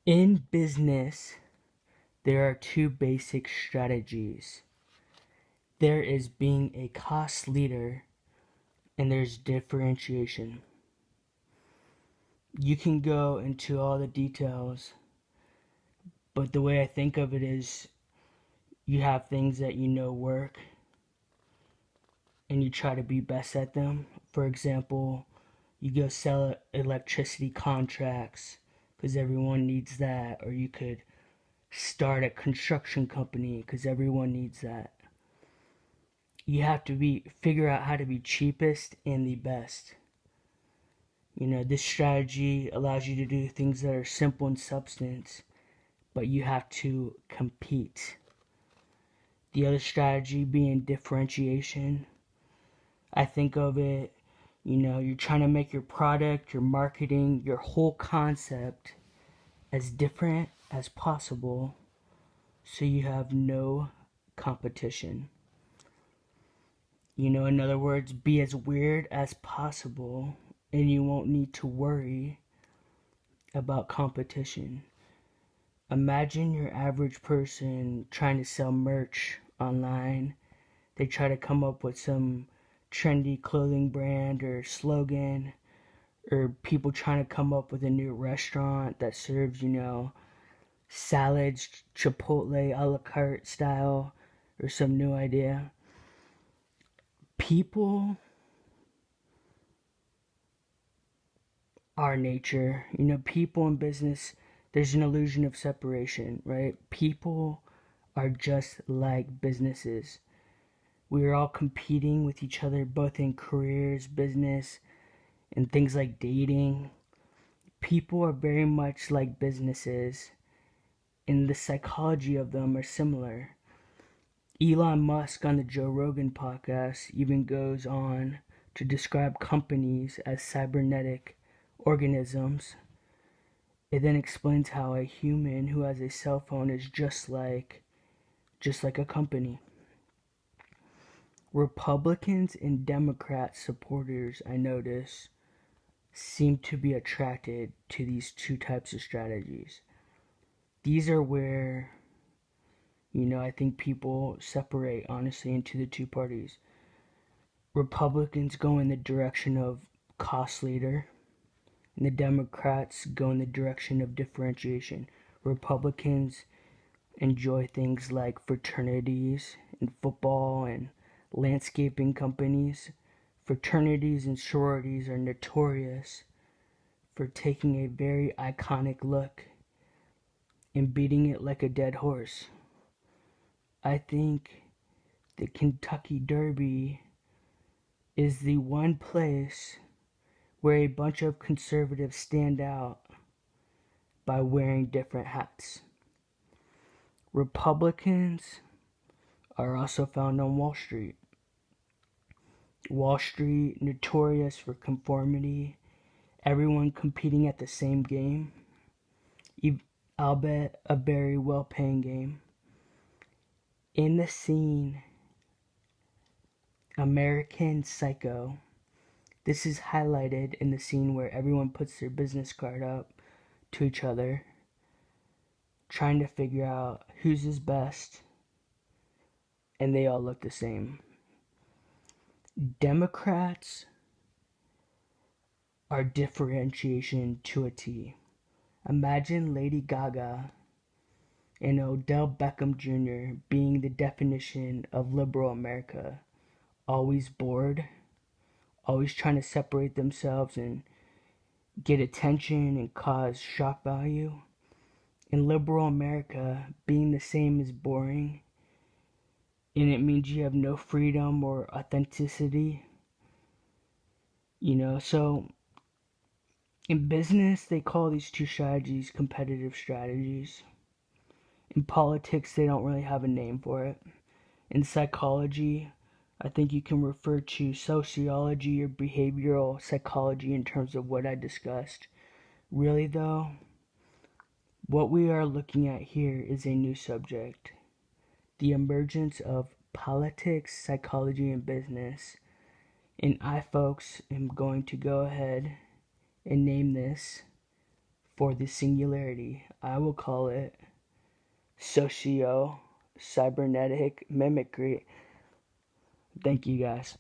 In business, there are two basic strategies. There is being a cost leader, and there's differentiation. You can go into all the details, but the way I think of it is you have things that you know work, and you try to be best at them. For example, you go sell electricity contracts because everyone needs that, or you could start a construction company because everyone needs that. You have to figure out how to be cheapest and the best. This strategy allows you to do things that are simple in substance, but you have to compete. The other strategy being differentiation. I think of it, you're trying to make your product, your marketing, your whole concept as different as possible so you have no competition. In other words, be as weird as possible and you won't need to worry about competition. Imagine your average person trying to sell merch online. They try to come up with some trendy clothing brand or slogan, or people trying to come up with a new restaurant that serves, salads, Chipotle a la carte style, or some new idea. People are nature. People in business, there's an illusion of separation, right? People are just like businesses. We are all competing with each other, both in careers, business, and things like dating. People are very much like businesses, and the psychology of them are similar. Elon Musk on the Joe Rogan podcast even goes on to describe companies as cybernetic organisms. It then explains how a human who has a cell phone is just like a company. Republicans and Democrat supporters, I notice, seem to be attracted to these two types of strategies. These are where, I think people separate, honestly, into the two parties. Republicans go in the direction of cost leader, and the Democrats go in the direction of differentiation. Republicans enjoy things like fraternities and football and landscaping companies. Fraternities and sororities are notorious for taking a very iconic look and beating it like a dead horse. I think the Kentucky Derby is the one place where a bunch of conservatives stand out by wearing different hats. Republicans are also found on Wall Street. Wall Street, notorious for conformity, everyone competing at the same game. I'll bet a very well-paying game. In the scene, American Psycho, this is highlighted in the scene where everyone puts their business card up to each other, trying to figure out whose is best, and they all look the same. Democrats are differentiation to a T. Imagine Lady Gaga and Odell Beckham Jr. being the definition of liberal America. Always bored, always trying to separate themselves and get attention and cause shock value. In liberal America, being the same is boring, and it means you have no freedom or authenticity. So in business, they call these two strategies competitive strategies. In politics, they don't really have a name for it. In psychology, I think you can refer to sociology or behavioral psychology in terms of what I discussed. Really, though, what we are looking at here is a new subject: the emergence of politics, psychology, and business. And I, folks, am going to go ahead and name this for the singularity. I will call it socio cybernetic mimicry. Thank you guys.